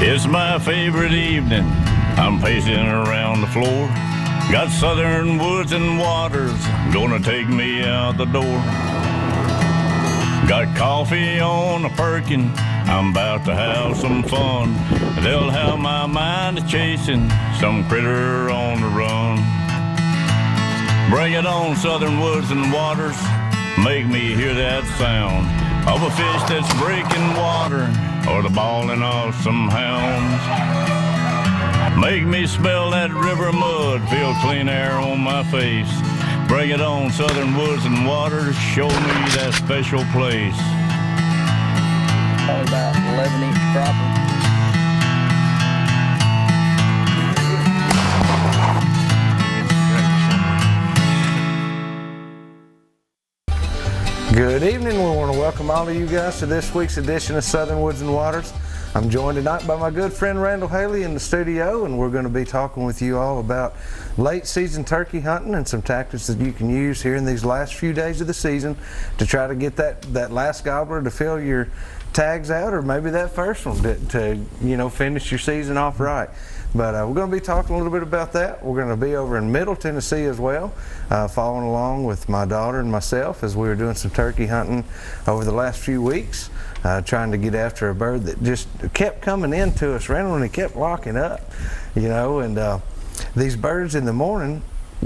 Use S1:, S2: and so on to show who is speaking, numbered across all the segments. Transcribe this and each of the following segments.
S1: It's my favorite evening. I'm pacing around the floor. Got southern woods and waters gonna take me out the door. Got coffee on a perkin. I'm about to have some fun. They'll have my mind chasing some critter on the run. Bring it on, southern woods and waters. Make me hear that sound of a fish that's breaking water or the bawling of some hounds. Make me smell that river mud, feel clean air on my face. Bring it on, southern woods and waters. Show me that special place.
S2: Probably about 11-inch crappie.
S3: Good evening. We want to welcome all of you guys to this week's edition of Southern Woods and Waters. I'm joined tonight by my good friend Randall Haley in the studio, and we're going to be talking with you all about late season turkey hunting and some tactics that you can use here in these last few days of the season to try to get that last gobbler to fill your tags out, or maybe that first one to you know, finish your season off right. But we're going to be talking a little bit about that. We're going to be over in Middle Tennessee as well, following along with my daughter and myself as we were doing some turkey hunting over the last few weeks, trying to get after a bird that just kept coming into us randomly and kept locking up, you know. And these birds in the morning,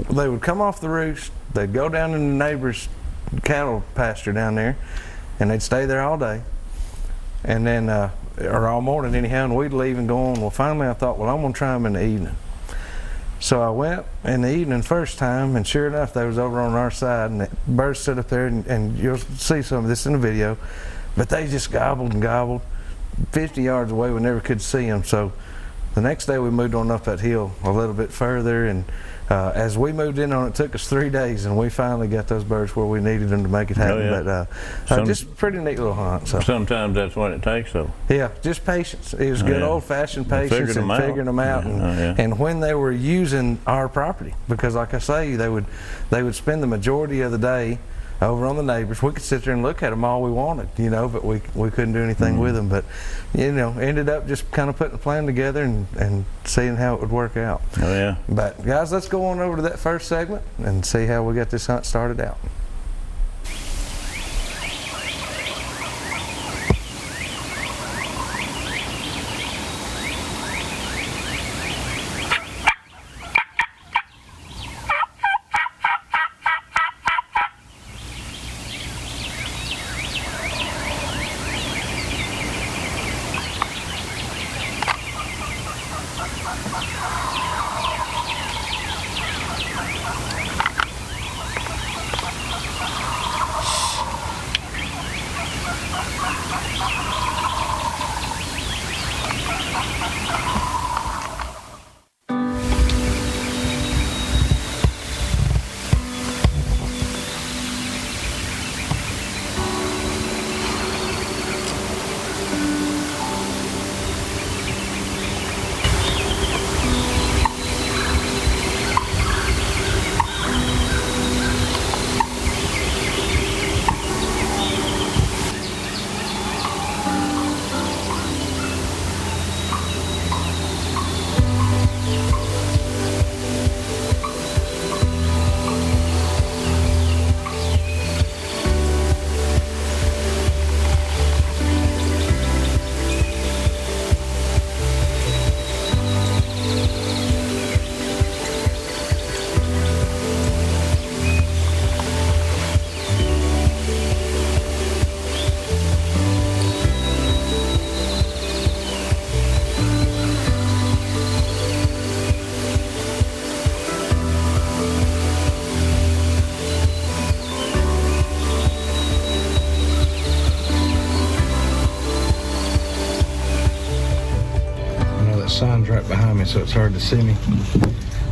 S3: they would come off the roost, they'd go down in the neighbor's cattle pasture down there, and they'd stay there all day. And then, or all morning anyhow, and we'd leave and go on. Well, finally I thought, well, I'm going to try them in the evening. So I went in the evening first time, and sure enough, they was over on our side, and the birds stood up there, and you'll see some of this in the video, but they just gobbled and gobbled. 50 yards away, we never could see them. So the next day we moved on up that hill a little bit further, and as we moved in on it, took us 3 days, and we finally got those birds where we needed them to make it happen.
S1: Oh, yeah.
S3: But just a pretty neat little hunt. So
S1: sometimes that's what it takes, though.
S3: Yeah, just patience. It was good old-fashioned patience and figuring them out, and when they were using our property, because like I say, they would spend the majority of the day over on the neighbors. We could sit there and look at them all we wanted, you know, but we couldn't do anything with them. But, you know, ended up just kind of putting a plan together and seeing how it would work out.
S1: Oh, yeah.
S3: But, guys, let's go on over to that first segment and see how we got this hunt started out. Sun's right behind me, so it's hard to see me.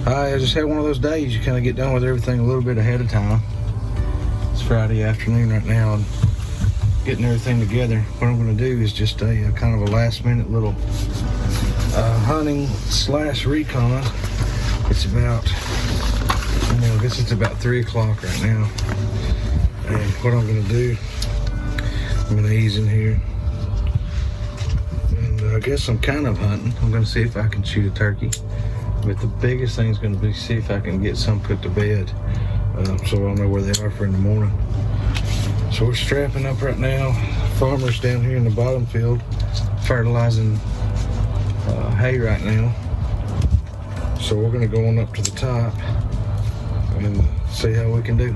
S3: I just had one of those days you kind of get done with everything a little bit ahead of time. It's Friday afternoon right now, and getting everything together. What I'm going to do is just a kind of a last minute little hunting slash recon. It's about, I guess it's about 3 o'clock right now. And what I'm going to do, I'm going to ease in here and I guess I'm kind of hunting. I'm gonna see if I can shoot a turkey. But the biggest thing is gonna be see if I can get some put to bed. So I'll know where they are for in the morning. So we're strapping up right now. Farmers down here in the bottom field fertilizing hay right now. So we're gonna go on up to the top and see how we can do.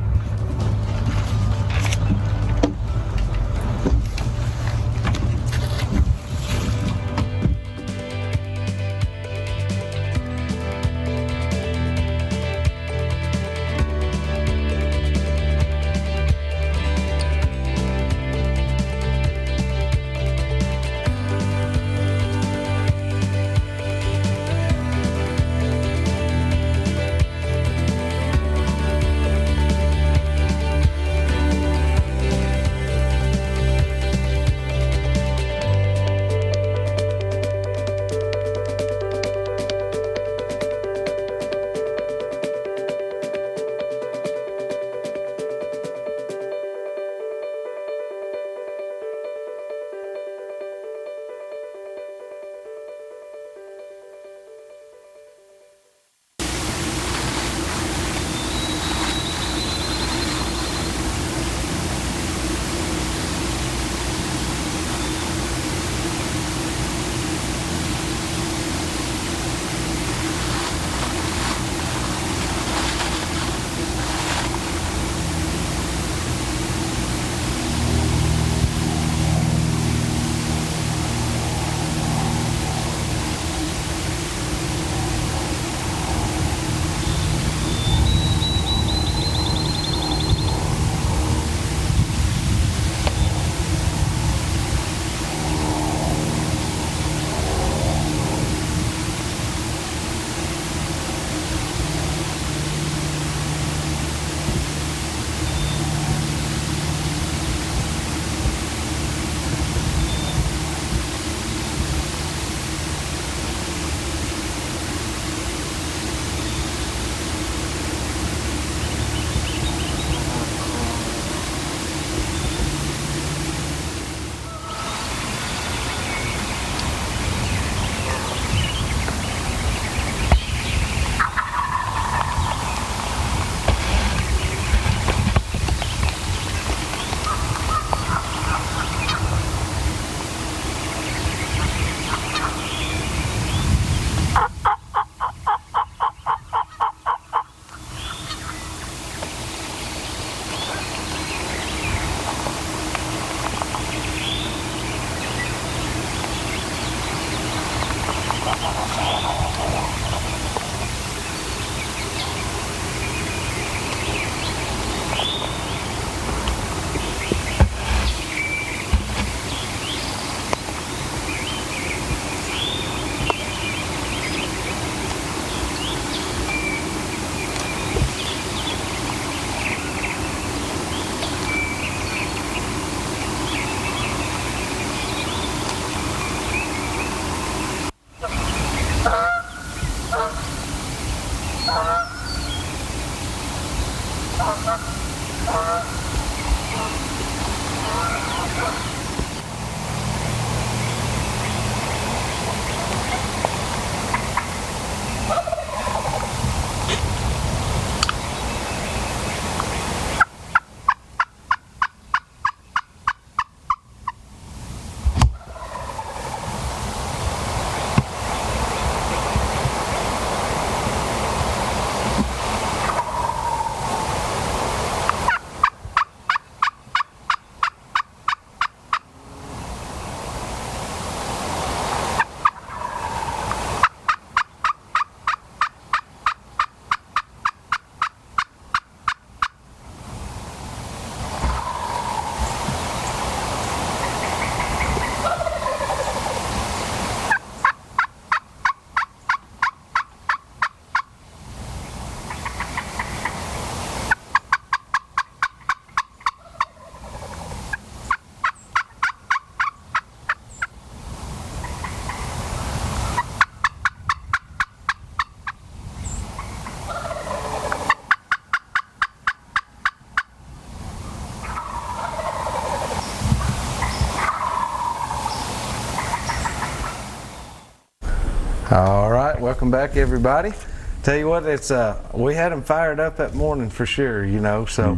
S3: All right, welcome back, everybody. Tell you what, it's we had them fired up that morning for sure, you know. So,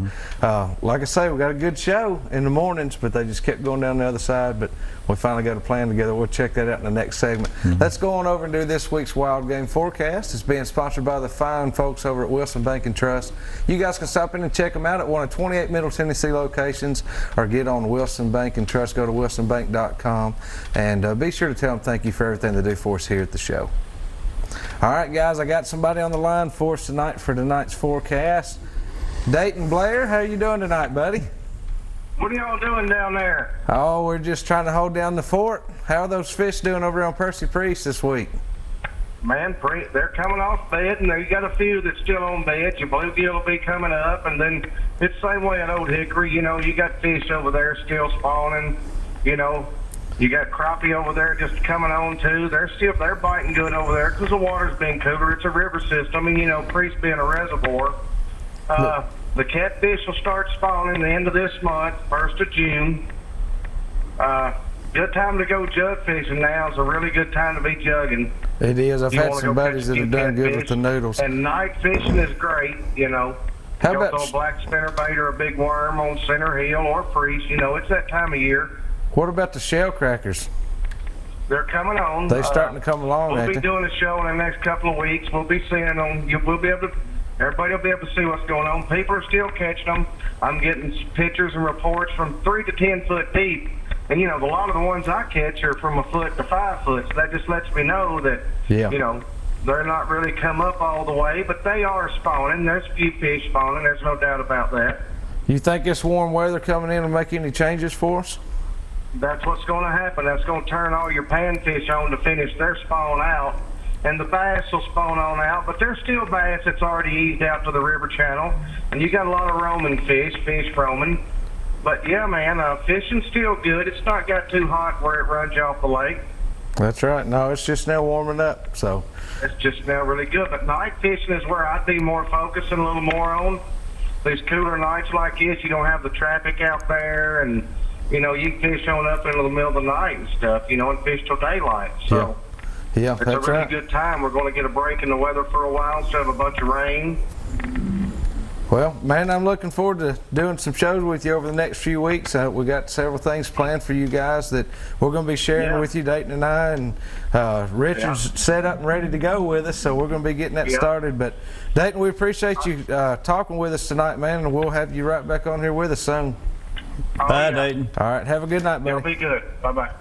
S3: like I say, we got a good show in the mornings, but they just kept going down the other side. But we finally got a plan together. We'll check that out in the next segment. Let's go on over and do this week's wild game forecast. It's being sponsored by the fine folks over at Wilson Bank and Trust. You guys can stop in and check them out at one of 28 Middle Tennessee locations, or get on Wilson Bank and Trust. Go to wilsonbank.com and be sure to tell them thank you for everything they do for us here at the show. All right, guys, I got somebody on the line for us tonight for tonight's forecast. Dayton Blair, how are you doing tonight, buddy?
S4: What are y'all doing down there?
S3: Oh, we're just trying to hold down the fort. How are those fish doing over on Percy Priest this week?
S4: Man, they're coming off bed, and you got a few that's still on bed. Your bluegill will be coming up, and then it's the same way at Old Hickory. You know, you got fish over there still spawning, you know. You got crappie over there just coming on too. They're biting good over there because the water's been cooler. It's a river system, and you know, Priest being a reservoir. The catfish will start spawning the end of this month, 1st of June. Good time to go jug fishing now. Is a really good time to be jugging.
S3: It is. I've had some buddies that have done good with the noodles.
S4: And night fishing is great, you know.
S3: How
S4: Throw
S3: about
S4: a black spinnerbait or a big worm on center heel or Priest. You know, it's that time of year.
S3: what about the shell crackers?
S4: They're coming on.
S3: They're starting to come along,
S4: We'll
S3: ain't
S4: be
S3: they?
S4: doing a show in the next couple of weeks. We'll be seeing them. We'll be able to. Everybody will be able to see what's going on. People are still catching them. I'm getting pictures and reports from 3 to 10 foot deep. And, you know, a lot of the ones I catch are from 1 foot to 5 foot. So that just lets me know that, you know, they're not really come up all the way, but they are spawning. There's a few fish spawning. There's no doubt about that.
S3: You think this warm weather coming in will make any changes for us?
S4: That's what's going to happen. That's going to turn all your panfish on to finish their spawn out. And the bass will spawn on out, but there's still bass that's already eased out to the river channel. And you got a lot of roaming fish roaming. But yeah, man, fishing's still good. It's not got too hot where it runs you off the lake.
S3: That's right. No, it's just now warming up, so.
S4: It's just now really good. But night fishing is where I'd be more focusing a little more on. These cooler nights like this, you don't have the traffic out there, and, you know, you can fish on up into the middle of the night and stuff, you know, and fish till daylight. So.
S3: Yeah,
S4: it's
S3: that's
S4: a really
S3: right.
S4: good time. We're going to get a break in the weather for a while instead of a bunch of rain.
S3: Well, man, I'm looking forward to doing some shows with you over the next few weeks. We got several things planned for you guys that we're going to be sharing with you, Dayton and I, and Richard's set up and ready to go with us, so we're going to be getting that started. But Dayton, we appreciate you talking with us tonight, man, and we'll have you right back on here with us soon.
S1: Bye, Dayton.
S3: All right, have a good night, buddy.
S4: It'll be good. Bye-bye.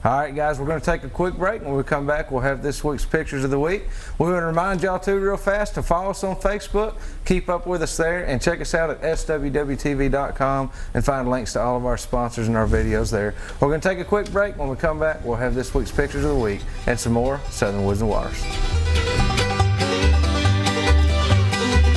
S3: All right, guys, we're going to take a quick break. When we come back, we'll have this week's Pictures of the Week. We want to remind y'all, too, real fast, to follow us on Facebook, keep up with us there, and check us out at swwtv.com and find links to all of our sponsors and our videos there. We're going to take a quick break. When we come back, we'll have this week's Pictures of the Week and some more Southern Woods and Waters.